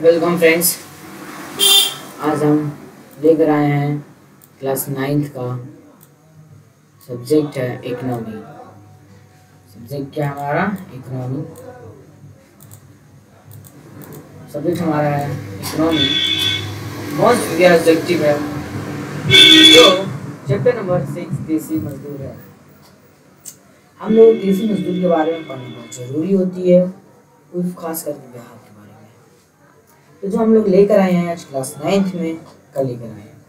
Welcome friends. आज हम लेकर आए हैं क्लास 9th का सब्जेक्ट है इकोनॉमी। सब्जेक्ट क्या है हमारा? इकोनॉमी। सब्जेक्ट हमारा है इकोनॉमी। मोस्ट प्रिय सब्जेक्ट है जो चैप्टर नंबर 6 देसी मजदूर है। हम लोग देसी मजदूर के बारे में पढ़ना बहुत जरूरी होती है, खास करके बिहार के बारे में। तो जो हम लोग लेकर आए हैं आज क्लास 9th में, कल लेकर आए हैं।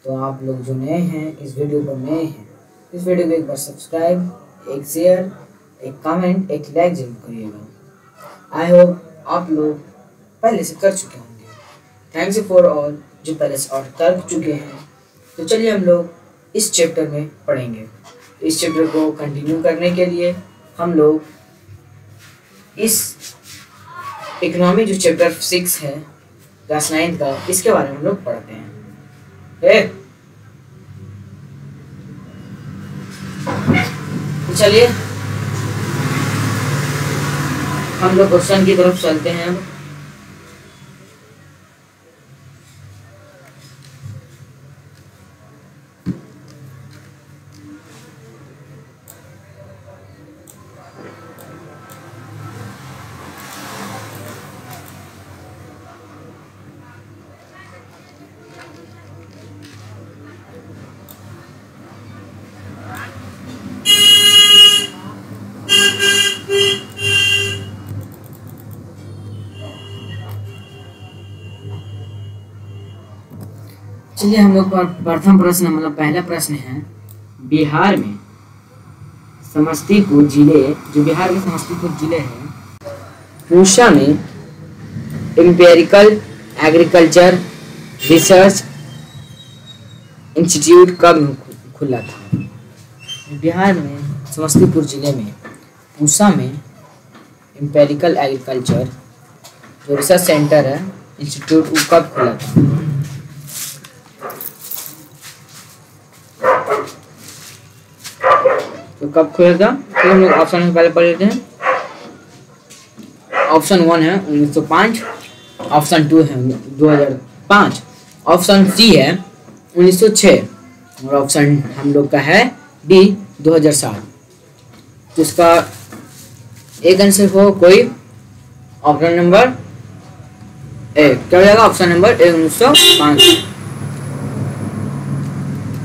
तो आप लोग जो नए हैं, इस वीडियो पर नए हैं, इस वीडियो को एक बार सब्सक्राइब, एक शेयर, एक कमेंट, एक लाइक जरूर करिएगा। आई होप आप लोग पहले से कर चुके होंगे। थैंक्स फॉर ऑल जो पहले से और कर चुके हैं। तो चलिए हम लोग इस चैप्टर में पढ़ेंगे। इस चैप्टर को कंटिन्यू करने के लिए हम लोग इस इकोनॉमी जो चैप्टर 6 है क्लास 9 का, इसके बारे में हम लोग पढ़ते हैं। तो चलिए हम लोग क्वेश्चन की तरफ चलते हैं। चलिए हम लोग प्रथम प्रश्न मतलब पहला प्रश्न है, बिहार में समस्तीपुर जिले, जो बिहार में समस्तीपुर जिले है, पूसा में एम्पिरिकल एग्रीकल्चर रिसर्च इंस्टीट्यूट कब खुला था? बिहार में समस्तीपुर जिले में पूसा में एम्पिरिकल एग्रीकल्चर जो रिसर्च सेंटर है, इंस्टीट्यूट, वो कब खुला था? तो कब खुला था? तो हम लोग ऑप्शन में पहले पढ़ लेते हैं। ऑप्शन 1 है 1905, ऑप्शन 2 है 2005, ऑप्शन सी है 1906 और ऑप्शन हम लोग का है डी 2007। तो इसका एक आंसर हो कोई, ऑप्शन नंबर ए क्या हो जाएगा? Option number A 1905।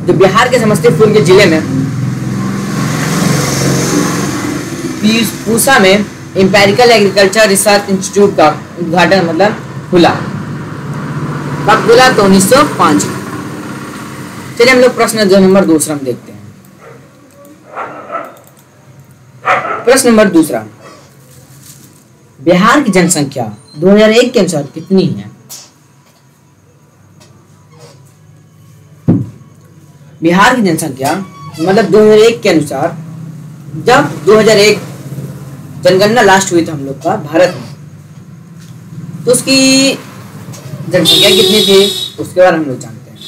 जो बिहार के समस्तीपुर के जिले में पूसा में एम्पिरिकल एग्रीकल्चर रिसर्च इंस्टीट्यूट का उद्घाटन मतलब खुला, कब खुला? तो 1905। चलिए हम लोग प्रश्न नंबर दूसरा में देखते हैं। प्रश्न नंबर दूसरा, बिहार की जनसंख्या 2001 के अनुसार कितनी है? बिहार की जनसंख्या मतलब 2001 के अनुसार, जब 2001 जनगणना लास्ट हुई था हम लोग का भारत में, तो उसकी जनसंख्या कितनी थी उसके बारे में हम लोग जानते हैं।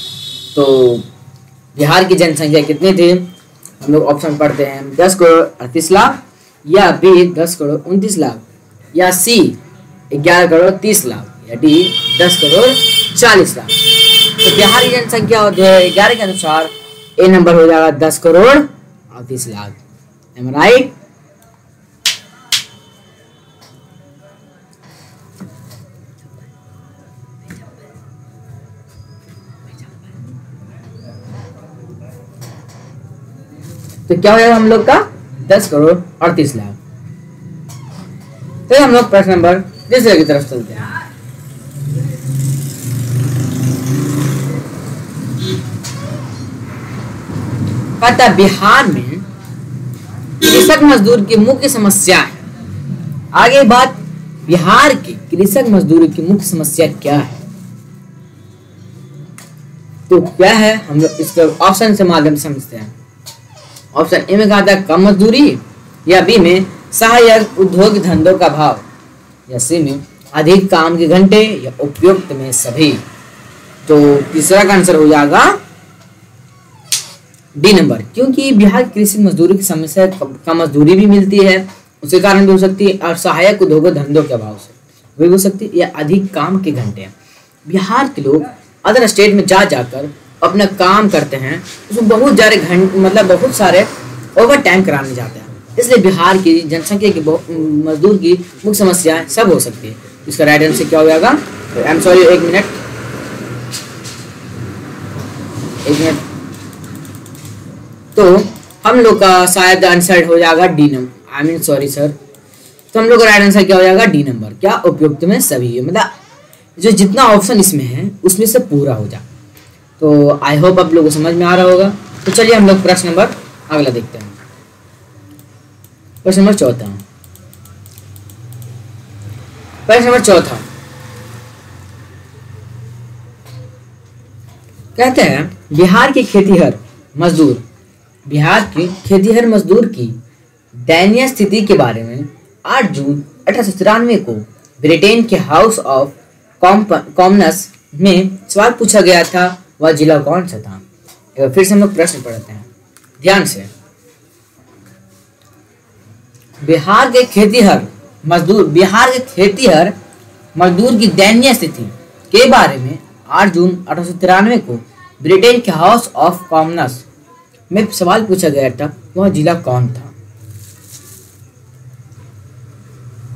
तो बिहार की जनसंख्या कितनी थी? हम लोग ऑप्शन पढ़ते हैं, 10 करोड़ 38 लाख, या बी 10 करोड़ 29 लाख, या सी 11 करोड़ 30 लाख, या डी 10 करोड़ 40 लाख। तो बिहार की जनसंख्या 2011 के अनुसार ए नंबर हो जाएगा 10 crore 38 lakh. Am I right? तो क्या हो जाएगा हम लोग का? 10 करोड़ 38 लाख। तो हम लोग प्रश्न नंबर तीसरे की तरफ चलते हैं। कहता बिहार में कृषक मजदूर की मुख्य समस्या है। आगे बात, बिहार की कृषक मजदूर की मुख्य समस्या क्या है? तो क्या है हम लोग इसके ऑप्शन से माध्यम से समझते हैं। ऑप्शन ए में कहा था कम मजदूरी, या बी में सहायक उद्योग धंधों का भाव, या सी में अधिक काम के घंटे, या उपयुक्त में सभी। तो तीसरा का आंसर हो जाएगा डी नंबर, क्योंकि बिहार कृषि मजदूरी की समस्या, कम मजदूरी भी मिलती है, उसके कारण भी हो सकती है, और सहायक उद्योग धंधों के अभाव से। वही हो सकती है, या अधिक काम के घंटे। बिहार के लोग अदर स्टेट में जा जाकर अपना काम करते हैं, उसमें बहुत सारे घंटे मतलब बहुत सारे ओवर टाइम कराने जाते हैं। इसलिए बिहार की जनसंख्या की मजदूर की मुख्य समस्याएं सब हो सकती है। इसका राइट आंसर क्या हो जाएगा? आई एम सॉरी, एक मिनट। तो हम लोग का शायद आंसर हो जाएगा D number. I mean sorry sir. तो हम लोग का राइट आंसर क्या हो जाएगा? D number. क्या? उपयुक्त में सभी, मतलब जो जितना ऑप्शन इसमें है उसमें से पूरा हो जाए। तो आई होप आप लोगों को समझ में आ रहा होगा। तो चलिए हम लोग प्रश्न नंबर अगला देखते हैं। प्रश्न नंबर चौथा। प्रश्न नंबर चौथा कहते हैं बिहार के खेतीहर मजदूर की दयनीय स्थिति के बारे में 8 जून 1893 को ब्रिटेन के हाउस ऑफ कॉमन्स में सवाल पूछा गया था। वह जिला कौन सा था? फिर से हम लोग प्रश्न पढ़ते हैं ध्यान से। बिहार के खेतीहर मजदूर की दयनीय स्थिति के बारे में 8 जून 1893 को ब्रिटेन के हाउस ऑफ कॉमन्स में सवाल पूछा गया था। वह जिला कौन था?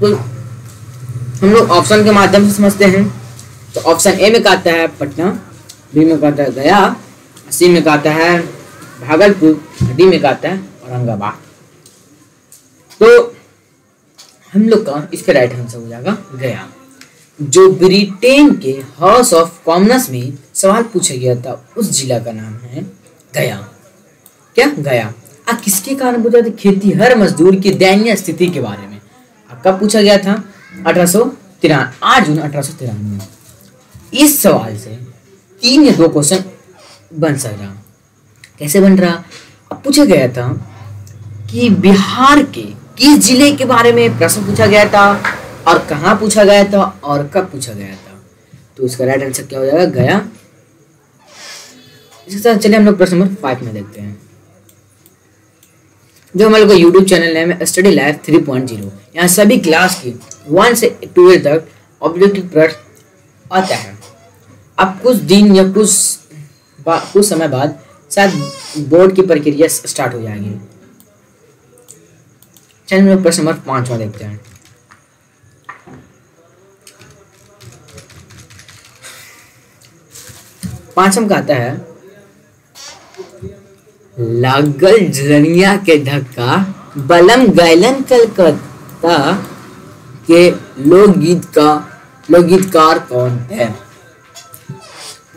तो हम लोग ऑप्शन के माध्यम से समझते हैं। तो ऑप्शन ए में कहता है पटना, बी में कहता है गया, सी में कहता है भागलपुर, डी में कहता है औरंगाबाद। तो हम लोग का इसका राइट आंसर हो जाएगा गया। जो ब्रिटेन के हाउस ऑफ कॉमन्स में सवाल पूछा गया था उस जिला का नाम है गया। क्या? गया। अब किसके कारण पूछा था? खेतीहर मजदूर की दयनीय स्थिति के बारे में। अब कब पूछा गया था? 8 जून 1893। इस सवाल से 3 या 2 क्वेश्चन बन सक रहा। कैसे बन रहा? अब पूछा गया था कि बिहार के किस जिले के बारे में प्रश्न पूछा गया था और कहाँ पूछा गया था और कब पूछा गया था। तो इसका राइट आंसर क्या हो जाएगा? गया। इसके साथ चलिए हम लोग प्रश्न नंबर 5 में देखते हैं। जो हमारे लोग यूट्यूब चैनल है स्टडी लाइफ 3.0। यहाँ सभी क्लास की 1 से 12 तक ऑब्जेक्टिव प्रश्न आता है। अब कुछ दिन या कुछ समय बाद शायद बोर्ड की प्रक्रिया स्टार्ट हो जाएगी। चलिए हम लोग प्रश्न नंबर 5 में देखते हैं। पांचम का आता है लागल झुलनिया के धक्का बलम गैलन कलकत्ता के लोकगीतकार कौन है?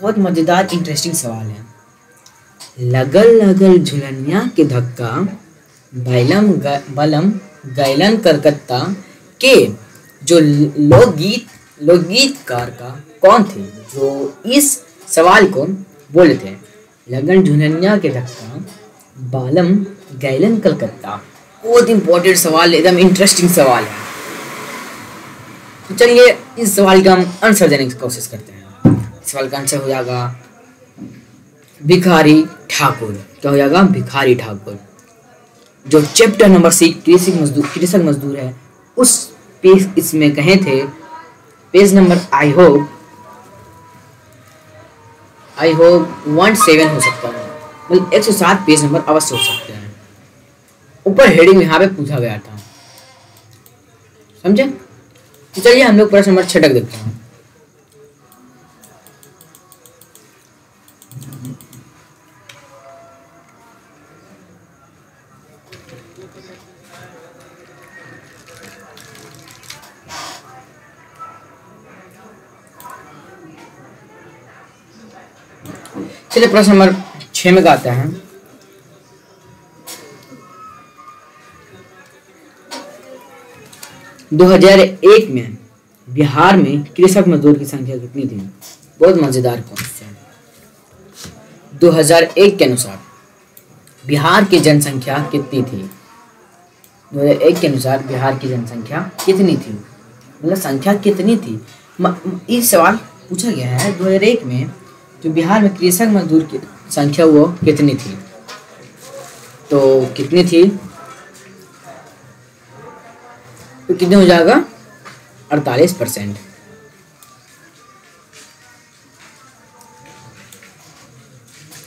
बहुत मजेदार इंटरेस्टिंग सवाल है। लगल झुलनिया के धक्का बलम गैलन कलकत्ता के जो लोकगीतकार का कौन थे जो इस सवाल को बोले थे? लगन झुलनिया के धक्का बालम गैलन कलकत्ता। बहुत इंपॉर्टेंट सवाल, एकदम इंटरेस्टिंग सवाल है। तो चलिए इस सवाल का हम आंसर देने की कोशिश करते हैं। इस सवाल का आंसर हो जाएगा भिखारी ठाकुर। क्या हो जाएगा? भिखारी ठाकुर। जो चैप्टर नंबर 6 कृषक मजदूर है उस पेज इसमें कहे थे, पेज नंबर आई होप 17 हो सकता है, मतलब 107 पेज नंबर अवश्य हो सकते हैं। ऊपर हेडिंग यहाँ पे पूछा गया था, समझे? तो चलिए हम लोग प्रश्न नंबर 6 तक देखते हैं। चलिए प्रश्न नंबर 6 में आता है दो 2001 में बिहार में कृषक मजदूर की संख्या कितनी थी? बहुत मजेदार क्वेश्चन। 2001 के अनुसार बिहार की जनसंख्या कितनी थी? 2001 के अनुसार बिहार की जनसंख्या कितनी थी, मतलब संख्या कितनी थी? इस सवाल पूछा गया है 2001 में जो बिहार में कृषक मजदूर की संख्या वो कितनी थी। तो कितनी थी? तो कितने हो जाएगा? 48%।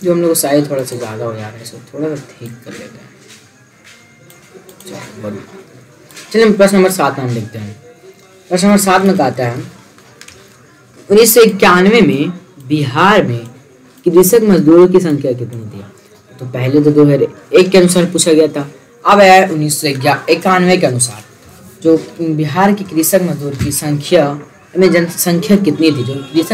जो हम लोग शायद थोड़ा सा ज़्यादा हो जा रहा है, इसको थोड़ा सा ठीक कर लेते हैं। चलिए हम प्रश्न नंबर 7 में हम देखते हैं। प्रश्न नंबर 7 में कहता है 1991 में बिहार में कृषक मजदूरों की संख्या कितनी थी? तो पहले तो 2001 के अनुसार पूछा गया था, अब है 1991 के अनुसार जो बिहार की कृषक मजदूर की संख्या में जनसंख्या कितनी थी,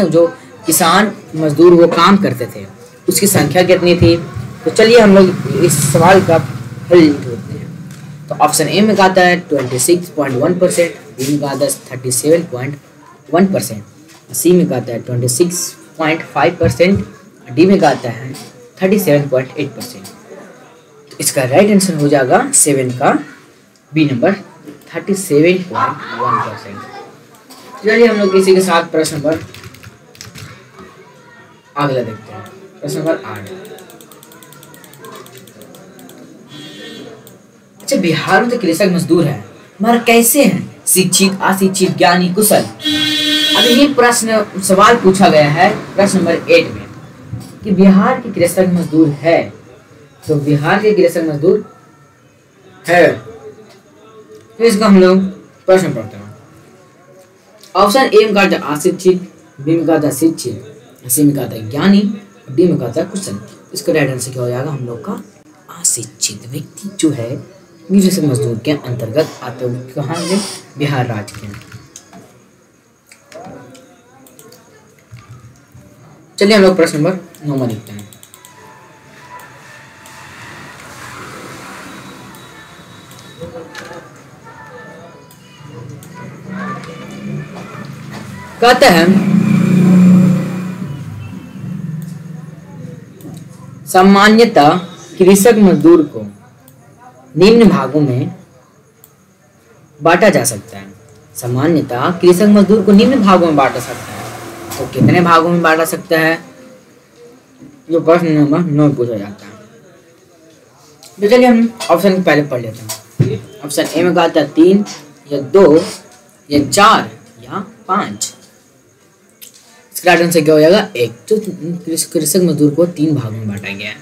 जो किसान मजदूर वो काम करते थे उसकी संख्या कितनी थी। तो चलिए हम लोग इस सवाल का हल ढूंढते हैं। तो ऑप्शन ए में कहता है 26.1%, बी में कहता है 37.1%, सी में कहता है 26.5%, डी में कहता है 37.8%। तो इसका राइट आंसर हो जाएगा 7 का बी नंबर 37.1%। चलिए हम लोग इसी के साथ प्रश्न नंबर अगला देखते हैं। प्रश्न नंबर 8। अच्छा, बिहार में तो कृषक मजदूर है, मगर कैसे हैं? शिक्षित, अशिक्षित, ज्ञानी, कुशल। अब ये प्रश्न सवाल पूछा गया है प्रश्न नंबर 8 में कि बिहार के कृषक मजदूर है, तो बिहार के कृषक मजदूर है, तो इसका हम लोग प्रश्न पढ़ते हैं। ऑप्शन ए में कहता है अशिक्षित, बी में कहता है शिक्षित, सी में कहता है ज्ञानी, डी में कहता है कुशल। इसका राइट आंसर क्या हो जाएगा हम लोग का? अशिक्षित व्यक्ति जो है कृषक मजदूर के अंतर्गत आते हुए कहाँ से? बिहार राज्य के। चलिए हम लोग प्रश्न नंबर 9 में लिखते हैं। कहता है सामान्यतः कृषक मजदूर को निम्न भागों में बांटा जा सकता है। सामान्यतः कृषक मजदूर को निम्न भागों में बांटा सकता है, तो कितने भागों में बांटा सकता है? जो प्रश्न नंबर 9 पूछा जाता है। तो चलिए हम ऑप्शन पहले पढ़ लेते हैं। ऑप्शन ए में कहता है 3 या 2 या 4 या 5। इसका राइट आंसर क्या हो जाएगा? 1। तो कृषक मजदूर को 3 भागों में बांटा गया है।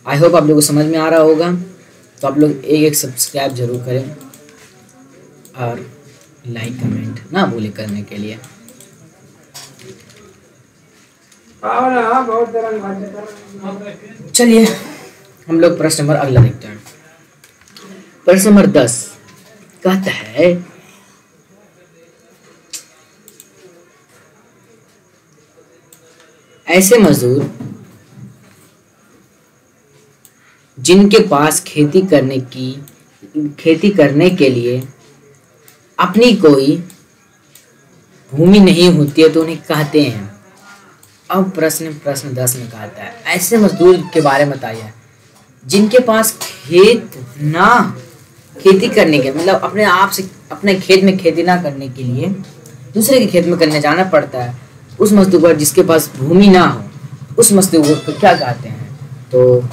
आई होप आप लोगों को समझ में आ रहा होगा। तो आप लोग एक सब्सक्राइब जरूर करें और लाइक कमेंट ना भूले करने के लिए। चलिए हम लोग प्रश्न नंबर अगला देखते हैं। प्रश्न नंबर 10 कहता है ऐसे मजदूर जिनके पास खेती करने के लिए अपनी कोई भूमि नहीं होती है तो उन्हें कहते हैं। अब प्रश्न 10 में कहता है ऐसे मजदूर के बारे में बताइए जिनके पास खेती करने के मतलब अपने आप से अपने खेत में खेती ना करने के लिए दूसरे के खेत में करने जाना पड़ता है। उस मजदूर जिसके पास भूमि ना हो उस मजदूर को क्या कहते हैं? तो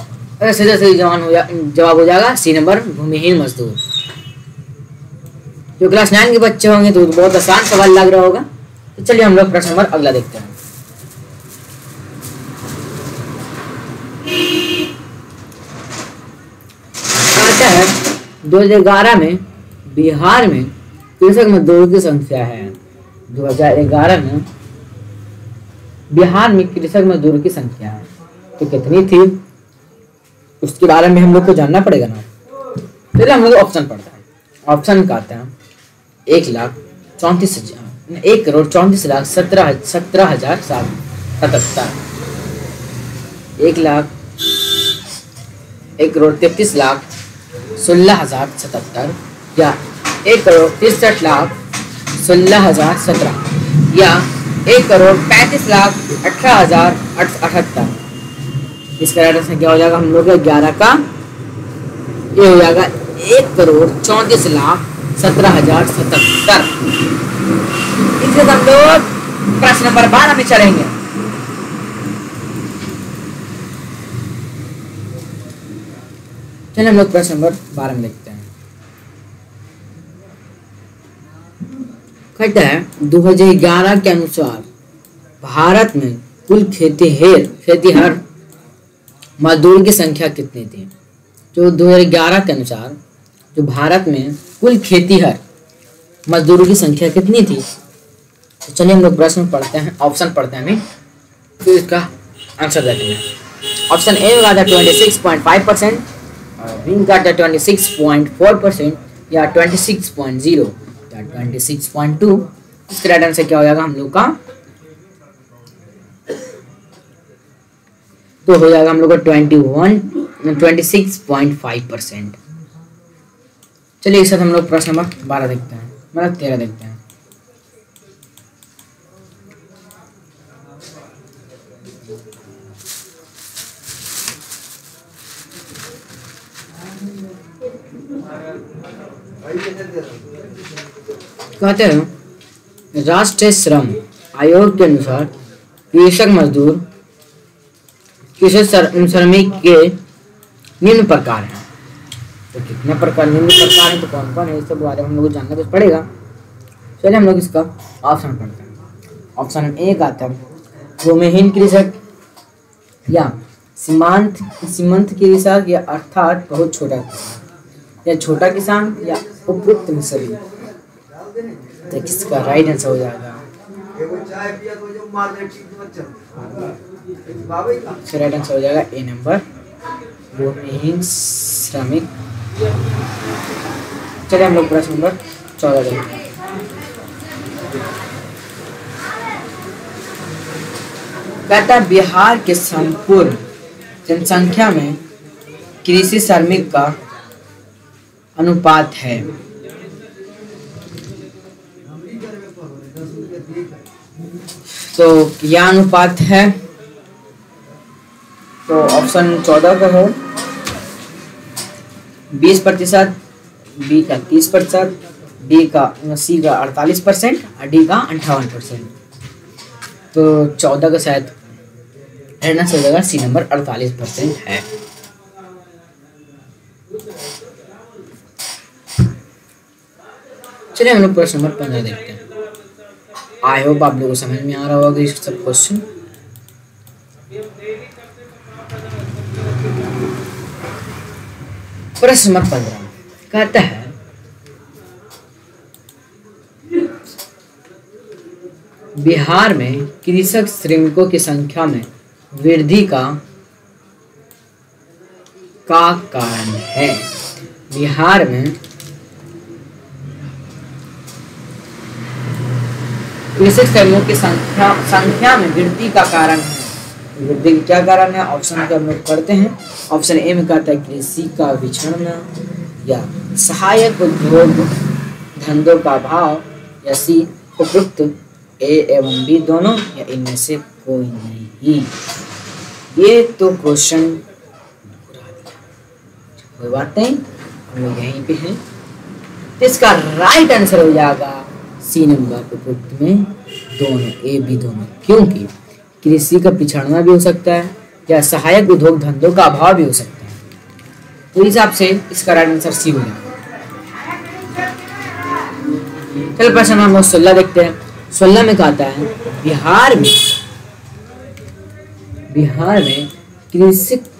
सही जवाब हो जाएगा सी नंबर भूमिहीन मजदूर। जो क्लास 9 के बच्चे होंगे तो बहुत आसान सवाल लग रहा होगा। तो चलिए हम लोग प्रश्न नंबर अगला देखते हैं। कहता है 2011 में बिहार में कृषक मजदूरों की संख्या है। 2011 में बिहार में कृषक मजदूरों की संख्या है तो कितनी थी? उसके बारे में हम लोग को जानना पड़ेगा ना। चलिए हम लोग ऑप्शन पढ़ते हैं। ऑप्शन कहते हैं 1,34,17,17,077, 1,33,16,077 या 1,63,16,017 या 1,35,18,078। इसका राइट आंसर क्या हो जाएगा हम लोग 11 का? ये हो जाएगा 1,34,17,077। इसके हम लोग प्रश्न नंबर 12 में चलेंगे। चलिए हम लोग प्रश्न नंबर 12 में देखते हैं। कहता है 2011 के अनुसार भारत में कुल खेतीहर मजदूर की संख्या कितनी थी। जो 2011 के अनुसार जो भारत में कुल खेतीहर मजदूरों की संख्या कितनी थी। तो चलिए हम लोग प्रश्न पढ़ते हैं, ऑप्शन पढ़ते हैं अभी, फिर इसका आंसर देते हैं। ऑप्शन ए का था 26.5%, बी का था 26.4% या 26.0 या 26.2। इसका राइट आंसर क्या हो जाएगा हम लोग का, तो हो जाएगा हम लोग का 26.5%। चलिए एक साथ हम लोग प्रश्न नंबर 12 देखते हैं, मतलब 13 देखते हैं। कहते हैं राष्ट्रीय श्रम आयोग के अनुसार कृषक श्रमिक के निम्न प्रकार हैं। तो कितने प्रकार निम्न प्रकार हैं, तो कौन कौन है, इस सब बारे में हम लोग को जानना तो पड़ेगा। चलिए हम लोग इसका ऑप्शन पढ़ते हैं। ऑप्शन ए का आता है भूमिहीन कृषक या सीमांत कृषक या अर्थात बहुत छोटा किसान या छोटा किसान या उपयुक्त में सभी। तो किसका राइट आंसर हो जाएगा, राइट आंसर हो जाएगा ए नंबर, भूमिहीन श्रमिक। चलिए हम लोग प्रश्न नंबर 14 देखते हैं। कहता है बिहार के संपूर्ण जनसंख्या में कृषि श्रमिक का अनुपात है। तो यह अनुपात है, तो ऑप्शन 14 का है 20%, बी का 30%, सी का 48% और डी का 58%। तो 14 का शायद रहना हो जाएगा सी नंबर 48% है। चलिए हम लोग प्रश्न नंबर 15 देखते हैं। आई होप आप लोगों को समझ में आ रहा होगा इस सब क्वेश्चन। प्रश्न नंबर 15 कहता है बिहार में कृषक श्रमिकों की संख्या में वृद्धि का कारण है। बिहार में कृषक श्रमिकों की संख्या में वृद्धि का कारण है। वृद्धि का क्या कारण है, ऑप्शन का हम लोग पढ़ते हैं। ऑप्शन ए में कहता है कृषि का विचरण या सहायक उद्योग धंधों का अभाव या सी उपयुक्त ए एवं बी दोनों या इनमें से कोई नहीं। ये तो क्वेश्चन कोई बात नहीं, हम लोग यहीं पे हैं। इसका राइट आंसर हो जाएगा सी नंबर उपयुक्त में दोनों, ए बी दोनों, क्योंकि कृषि का पिछड़ना भी हो सकता है या सहायक उद्योग धंधों का अभाव भी हो सकता है। तो इस हिसाब से इसका राइट आंसर सी हो जाएगा। चलो प्रश्न हम 16 देखते हैं। 16 में कहता है बिहार में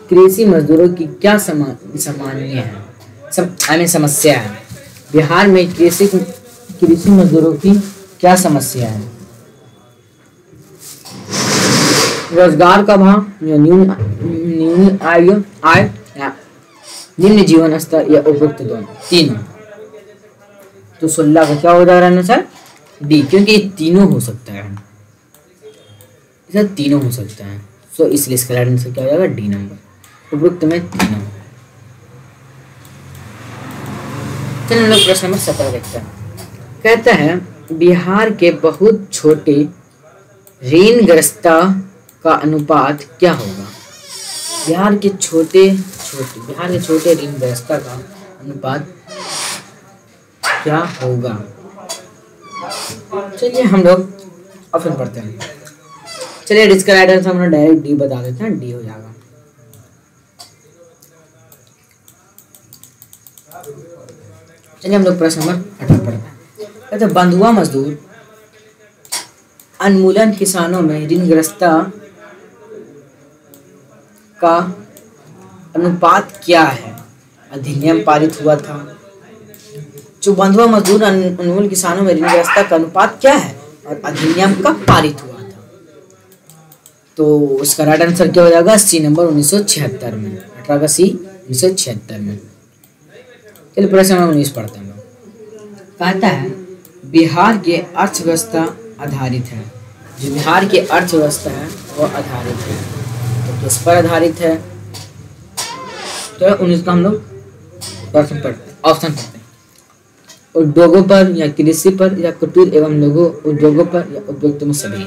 कृषि मजदूरों की क्या सामान्य है, समस्या है। बिहार में कृषि मजदूरों की क्या समस्या है। रोजगार का अभाव या न्यून आय या निम्न जीवन स्तर या उपयुक्त दोनों, तीनों। तो 16 का क्या हो जा रहा है सर, डी, क्योंकि ये तीनों हो सकता है, सर तीनों हो सकता है। सो इसलिए इसका राइट आंसर क्या हो जाएगा, डी नंबर, उपयुक्त में तीनों। चलिए हम लोग प्रश्न नंबर 17 देखते हैं। कहता है बिहार के बहुत छोटे ऋणग्रस्तता का अनुपात क्या होगा। बिहार के छोटे ऋणग्रस्तता का अनुपात क्या होगा। चलिए हम लोग ऑप्शन पढ़ते हैं। चलिए इसका राइट आंसर हम डायरेक्ट डी बता देते हैं, डी हो जाएगा। चलिए हम लोग प्रश्न नंबर 18 पढ़ते हैं। कहते बंधुआ मजदूर उन्मूलन किसानों में ऋणग्रस्तता का अनुपात क्या है? अधिनियम पारित हुआ था। जो बंधुआ मजदूर उन्मूलन किसानों में ऋणग्रस्तता का अनुपात क्या है और अधिनियम कब पारित हुआ था? तो उसका राइट आंसर क्या हो जाएगा? सी नंबर 1976 में, 18 का सी 1976 में। चलिए प्रश्न नंबर 19 पढ़ते हैं। कहता है बिहार की अर्थव्यवस्था आधारित है। जो बिहार की अर्थव्यवस्था है वो आधारित है, तो किस पर आधारित है? तो 19 का हम लोग प्रश्न पढ़ते हैं, ऑप्शन पढ़ते हैं। उद्योगों पर या कृषि पर या कुटीर एवं लघु उद्योगों पर या उपयुक्त में सभी।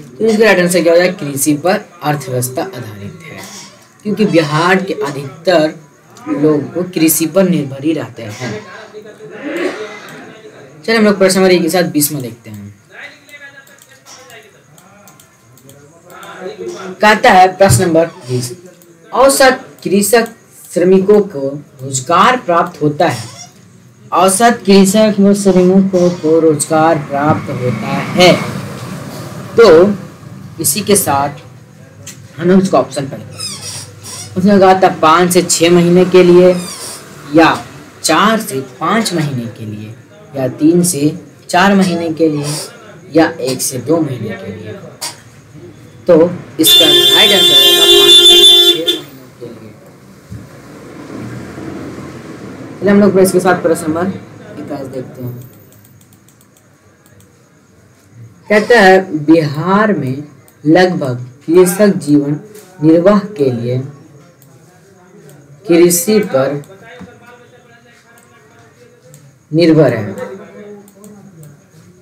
तो इसका राइट आंसर क्या हो जाएगा? कृषि पर अर्थव्यवस्था आधारित है, क्योंकि बिहार के अधिकतर लोग को कृषि पर निर्भर ही रहते हैं। चलिए हम लोग प्रश्न नंबर 1 के साथ 20 में देखते हैं। कहता है प्रश्न नंबर 20, औसत कृषक श्रमिकों को रोजगार प्राप्त होता है। औसत कृषक व श्रमिकों को रोजगार प्राप्त होता है। तो इसी के साथ हम लोग इसका ऑप्शन पढ़ेंगे। उसने कहा था 5 से 6 महीने के लिए, या 4 से 5 महीने के लिए, या 3 से 4 महीने के लिए, या 1 से 2 महीने के लिए। तो इसका राइट आंसर होगा 5 से 6 महीने के लिए। चलिए हम लोग इसके साथ प्रश्न नंबर 21 देखते हैं। कहता है बिहार में लगभग कृषक जीवन निर्वाह के लिए कृषि पर निर्भर है।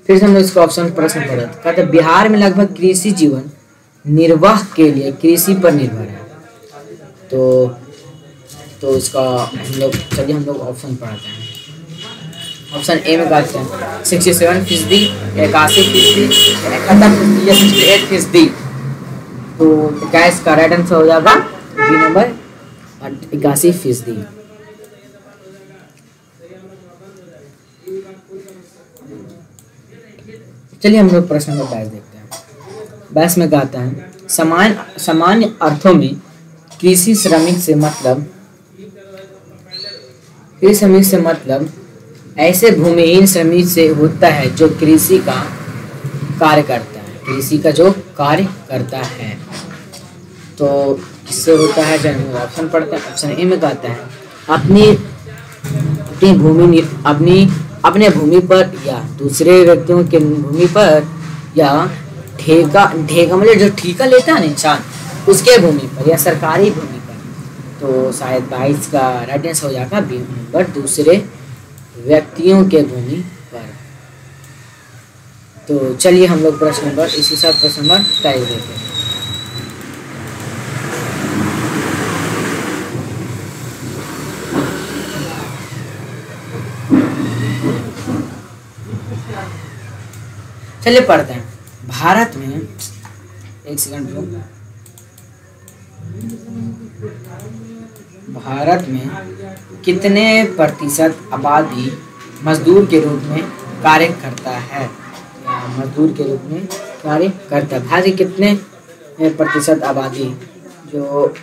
फिर से हम लोग इसका ऑप्शन प्रश्न पढ़े। कहते हैं बिहार में लगभग कृषि जीवन निर्वाह के लिए कृषि पर निर्भर है। तो इसका हम लोग ऑप्शन पढ़ाते हैं। ऑप्शन ए में कहते हैं 67%, 81%, 71% या 68%। तो क्या इसका राइट आंसर हो जाएगा? B number 81%। चलिए हम लोग प्रश्न नंबर 22 देखते हैं। 22 में कहता है सामान्य अर्थों में कृषि श्रमिक से मतलब ऐसे भूमिहीन श्रमिक से होता है जो कृषि का कार्य करता है। कृषि का जो कार्य करता है, तो किससे होता है? जब ऑप्शन पढ़ते हैं। ऑप्शन ए में कहता है अपने भूमि पर या दूसरे व्यक्तियों के भूमि पर, या ठेका मतलब जो ठेका लेता है ना इंसान, उसके भूमि पर या सरकारी भूमि पर। तो शायद 22 का राइट आंसर हो जाएगा बी नंबर, दूसरे व्यक्तियों के भूमि पर। तो चलिए हम लोग प्रश्न नंबर इसी साथ प्रश्न नंबर 23 देते हैं। चलिए पढ़ते हैं। भारत में, एक सेकंड रुको। भारत में कितने प्रतिशत आबादी मजदूर के रूप में कार्य करता है? मजदूर के रूप में कार्य करता है। भारत के कितने प्रतिशत आबादी जो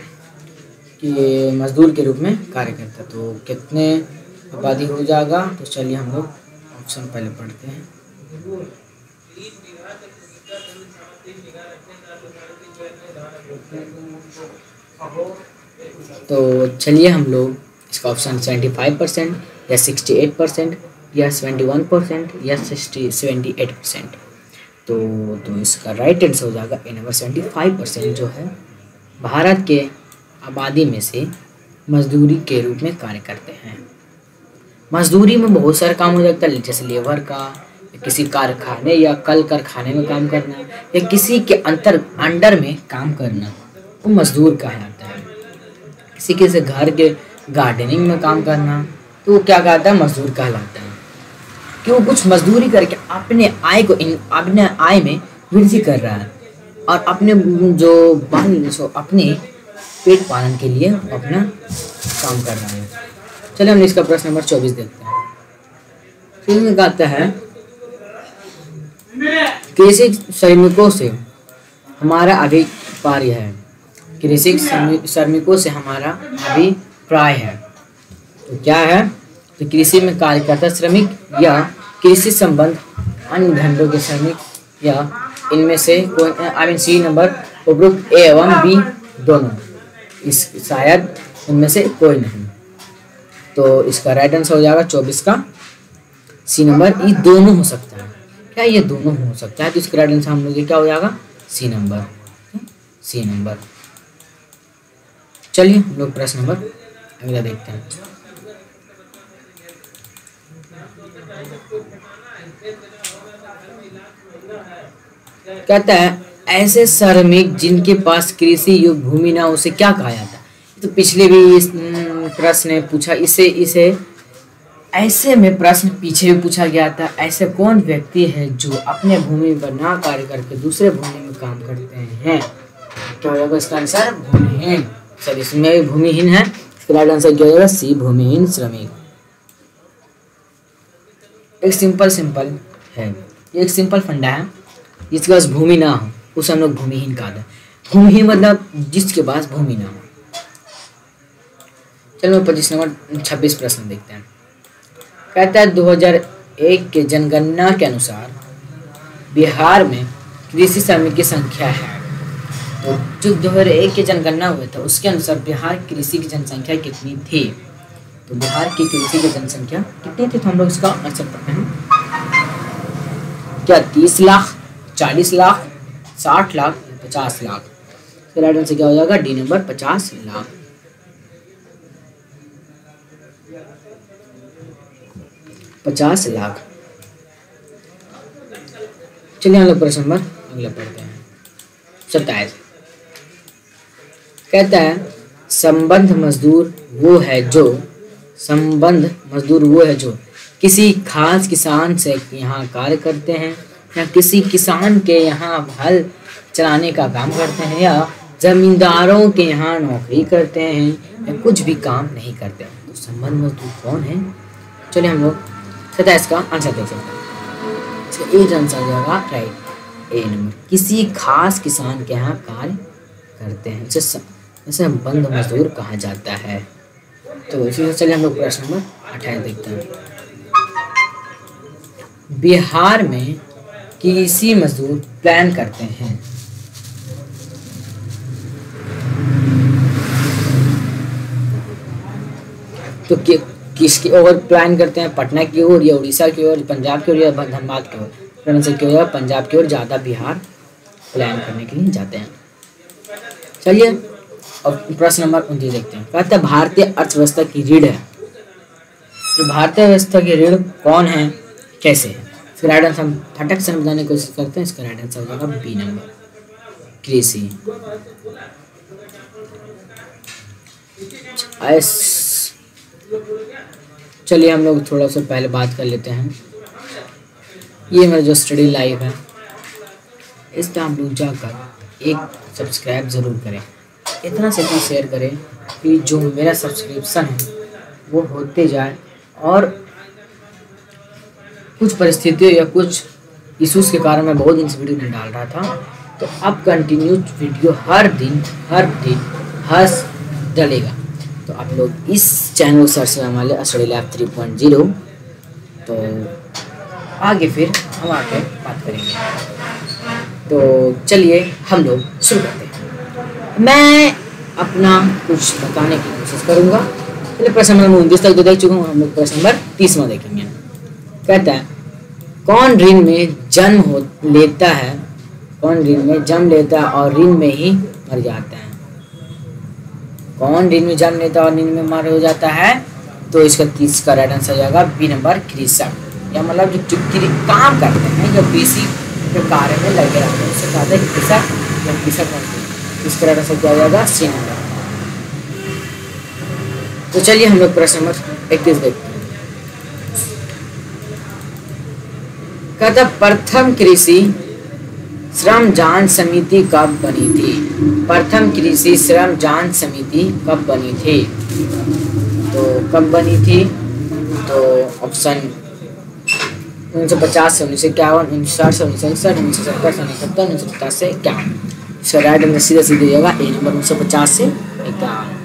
कि मजदूर के रूप में कार्य करता है? तो कितने आबादी हो जाएगा? तो चलिए हम लोग ऑप्शन पहले पढ़ते हैं। तो चलिए हम लोग इसका ऑप्शन 75% या 68% या 71% या 78%। तो इसका राइट आंसर हो जाएगा ए नंबर 75% जो है भारत के आबादी में से मजदूरी के रूप में कार्य करते हैं। मजदूरी में बहुत सारा काम हो जाता है, जैसे लेबर का, किसी कारखाने या कल कारखाने में काम करना, या किसी के अंडर में काम करना, वो मजदूर कहलाता है। किसी से घर के गार्डनिंग में काम करना, तो वो क्या कहता है? मजदूर कहलाता है। क्यों? कुछ मजदूरी करके अपने आय में वृद्धि कर रहा है और अपने अपने पेट पालन के लिए अपना काम कर रहा है। चलिए हम इसका प्रश्न नंबर 24 देखते हैं। फिर में कहता है कृषि श्रमिकों से हमारा अभिप्राय है। कृषि श्रमिकों से हमारा अभिप्राय है। तो क्या है? तो कृषि में कार्य करता श्रमिक या कृषि संबंध अन्य धंधों के श्रमिक या इनमें से कोई सी नंबर उपरोक्त ए एवं बी दोनों, इस शायद उनमें से कोई नहीं। तो इसका राइट आंसर हो जाएगा 24 का सी नंबर। ये दोनों हो सकता है। क्या ये दोनों हो सकता है? तो इसका राइट आंसर हम लोग क्या हो जाएगा? C number. C number. चलिए हम लोग प्रश्न नंबर अगला देखते हैं। कहता है ऐसे श्रमिक जिनके पास कृषि योग्य भूमि ना उसे क्या कहा जाता है? तो पिछले भी इस प्रश्न ने पूछा इसे ऐसे में प्रश्न पीछे भी पूछा गया था। ऐसे कौन व्यक्ति है जो अपने भूमि पर ना कार्य करके दूसरे भूमि में काम करते हैं? क्या होगा इसका आंसर? भूमिहीन। सर इसमें भी भूमिहीन है। इसका राइट आंसर क्या होगा? सी भूमिहीन श्रमिक। एक सिंपल है, एक सिंपल फंडा है। जिसके पास भूमि ना हो उसे हम लोग भूमिहीन कहते हैं। भूमिहीन मतलब जिसके पास भूमि ना हो। चलो 25 नंबर 26 प्रश्न देखते हैं। कहता है 2001 के जनगणना के अनुसार बिहार में कृषि श्रमिक की संख्या है। तो जो 2001 के जनगणना हुए था उसके अनुसार बिहार कृषि की जनसंख्या कितनी थी? तो बिहार की कृषि की जनसंख्या कितनी थी? तो हम लोग इसका आंसर पढ़ते हैं। क्या 30 लाख, 40 लाख, 60 लाख, 50 लाख? तो राइट आंसर क्या हो जाएगा? D number 50 lakh. 50 लाख। चलिए हम लोग प्रश्न नंबर अगला पढ़ते हैं। 27 कहता है संबंध मजदूर वो है जो किसी खास किसान से यहाँ कार्य करते हैं या किसी किसान के यहाँ हल चलाने का काम करते हैं या जमींदारों के यहाँ नौकरी करते हैं या कुछ भी काम नहीं करते। तो संबंध मजदूर कौन है? चलिए हम लोग 27 का आंसर देख सकते हैं। इसका एक आंसर हो जाएगा राइट ए नंबर। किसी खास किसान के यहाँ कार्य करते हैं इसे संबंध मजदूर कहा जाता है। तो इसी से चलिए हम लोग प्रश्न नंबर 28 देखते हैं। बिहार में कृषि मजदूर प्लान करते हैं। तो किसकी ओर प्लान करते हैं? पटना की ओर या उड़ीसा की ओर, पंजाब की ओर या धनबाद की ओर? से क्यों? पंजाब की ओर ज़्यादा बिहार प्लान करने के लिए जाते हैं। चलिए अब प्रश्न नंबर 29 देखते हैं। कहते हैं भारतीय अर्थव्यवस्था की रीढ़ है। तो भारतीय अर्थव्यवस्था की रीढ़ कौन है, कैसे है? इसका राइट आंसर हम फटक से बताने की कोशिश करते हैं। इसका राइट आंसर हो जाएगा बी नंबर कृषि। चलिए हम लोग थोड़ा सा पहले बात कर लेते हैं। ये मेरा जो स्टडी लाइव है इस पर आप लोग जाकर एक सब्सक्राइब ज़रूर करें। इतना से इतना शेयर करें कि जो मेरा सब्सक्रिप्शन है वो होते जाए। और कुछ परिस्थितियों या कुछ इश्यूज़ के कारण मैं बहुत दिन से वीडियो नहीं डाल रहा था, तो अब कंटिन्यू वीडियो हर दिन डलेगा। तो आप लोग इस चैनल को सर्च करने वाले स्टडी लैब 3.0। तो आगे फिर हम आके बात करेंगे। तो चलिए हम लोग शुरू करते हैं। मैं अपना कुछ बताने की कोशिश करूँगा। पहले प्रश्न नंबर 29 तक तो देख चुका हूँ। हम लोग प्रश्न नंबर 30 में देखेंगे। कहता है कौन ऋण में जन्म लेता है? कौन ऋण में जन्म लेता है और ऋण में ही मर जाता है? कौन ऋण में जन्म लेता है और ऋण में मर हो जाता है? तो इसका 30 का राइट आंसर हो जाएगा बी नंबर कृषक। या मतलब जो काम करते हैं या कृषि के कार्य में लगे रहते हैं उससे कहते हैं कृषक या कृषक बनते हैं। इसका राइट आंसर क्या हो जाएगा? C number. तो चलिए हम लोग प्रश्न नंबर 21 देखते हैं। कहता प्रथम कृषि श्रमदान समिति कब बनी थी? प्रथम कृषि श्रमदान समिति कब बनी थी? तो कब बनी थी? तो ऑप्शन 1950 से 1951, 1960 से 1961, 1970 से 1970, 1950 से 51। इसका राइट आंसर सीधा सीधा जाएगा ए नंबर 1950 से 51।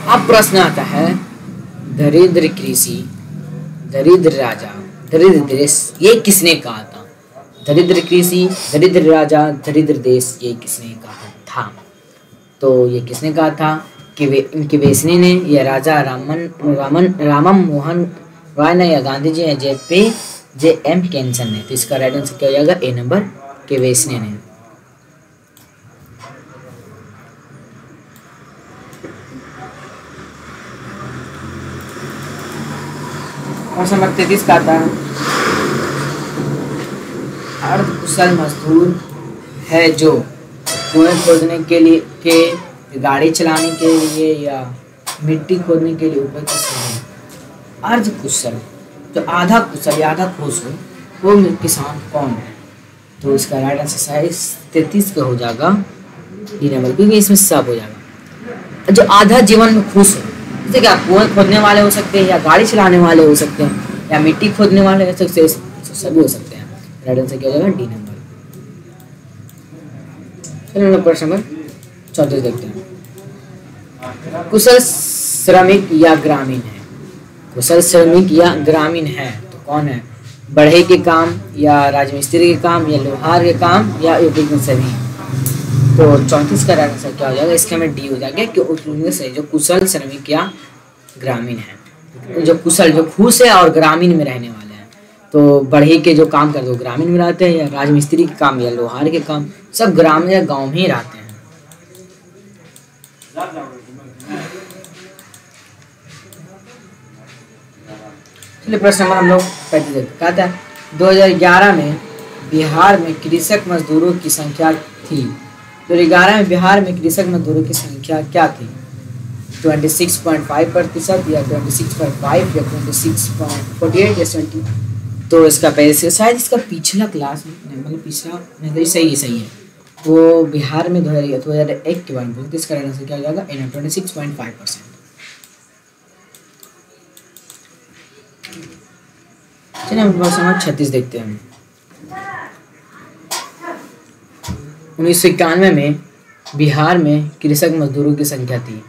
अब प्रश्न आता है दरिद्र कृषि, दरिद्र राजा, दरिद्र देश, ये किसने कहा था? दरिद्र कृषि, दरिद्र राजा, दरिद्र देश, ये किसने कहा था? तो ये किसने कहा था? कि वेसने ने, या राजा रामम मोहन रॉय ने, या गांधी जी ने, जे एम कैंसन ने। तो इसका राइट आंसर क्या हो जाएगा? ए नंबर के वेसने ने। क्वेश्चन नंबर 33 का आता है अर्ध कुशल मजदूर है जो कुएं खोदने के लिए, के गाड़ी चलाने के लिए या मिट्टी खोदने के लिए उपयुक्त है। अर्ध कुशल तो आधा कुशल या आधा खुश हो, वो किसान कौन है? तो इसका राइट आंसर 33 का हो जाएगा डी नंबर, क्योंकि इसमें सब हो जाएगा। जो आधा जीवन में खुश है, जैसे क्या कुएं खोदने वाले हो सकते हैं, या गाड़ी चलाने वाले हो सकते हैं, या मिट्टी खोदने वाले हो सकते हैं, सभी हो सकते हैं। राइट आंसर क्या हो जाएगा? D number. चलिए प्रश्न नंबर 34 देखते हैं। कुशल श्रमिक या ग्रामीण है? कुशल श्रमिक या ग्रामीण है तो कौन है? बढ़ई के काम, या राजमिस्त्री के काम, या लोहार के काम, या उपयुक्त में सभी। तो 34 का राइट आंसर क्या हो जाएगा? इसके में डी हो जाएगा कि उपयुक्त में से जो कुशल श्रमिक या ग्रामीण है। जो कुशल, जो खुश है और ग्रामीण में रहने वाले हैं, तो बढ़ई के जो काम करते हैं वो ग्रामीण में रहते हैं, या राजमिस्त्री के काम या लोहार के काम सब ग्रामीण या गांव में ही रहते हैं। चलिए प्रश्न नंबर हम लोग कहते हैं 2011 में बिहार में कृषक मजदूरों की संख्या थी। 2011 में बिहार में कृषक मजदूरों की संख्या क्या थी? 26.5% या 26.5 या 26.48 या 20। तो इसका पहले शायद इसका पिछला क्लास में, मतलब पिछला नहीं, सही है वो बिहार में 2001 के बारे में बोलते। इसका आंसर क्या हो जाएगा? 26.5%। चलिए हम प्रश्न नंबर 36 देखते हैं। 1991 में बिहार में कृषक मजदूरों की संख्या थी।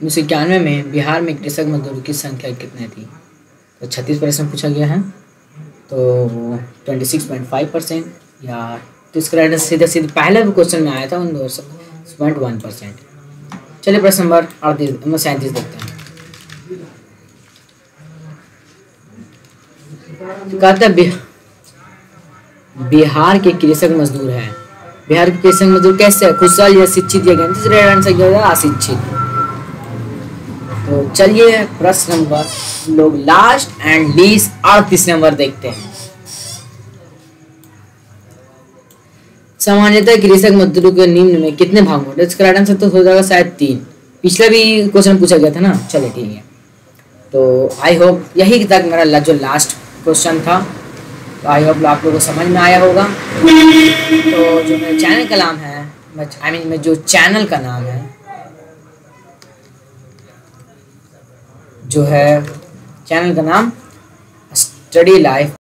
1991 में बिहार में कृषक मजदूरों की संख्या कितनी थी? तो 36 प्रश्न पूछा गया है, तो 26.5% या तो इसका राइट आंसर सीधे पहले भी क्वेश्चन में आया था 1%। चलिए प्रश्न नंबर 37 देखते हैं। कहता है बिहार के कृषक मजदूर है। बिहार के कृषक मजदूर कैसे है? कुशल या शिक्षित या ज्ञानी? राइट आंसर क्या होगा? अशिक्षित। तो चलिए प्रश्न नंबर लोग लास्ट एंड लीस्ट 38 नंबर देखते हैं। सामान्यतः कृषक मजदूरों के निम्न में कितने भाग होते हैं? इसका राइट आंसर तो हो जाएगा शायद 3। पिछला भी क्वेश्चन पूछा गया था ना। चलिए ठीक है, तो आई होप यही तक मेरा जो लास्ट क्वेश्चन था, तो आई होप आप लोगों को समझ में आया होगा। तो जो मेरे चैनल का नाम है, मैं जो चैनल का नाम है जो है चैनल का नाम स्टडी लाइफ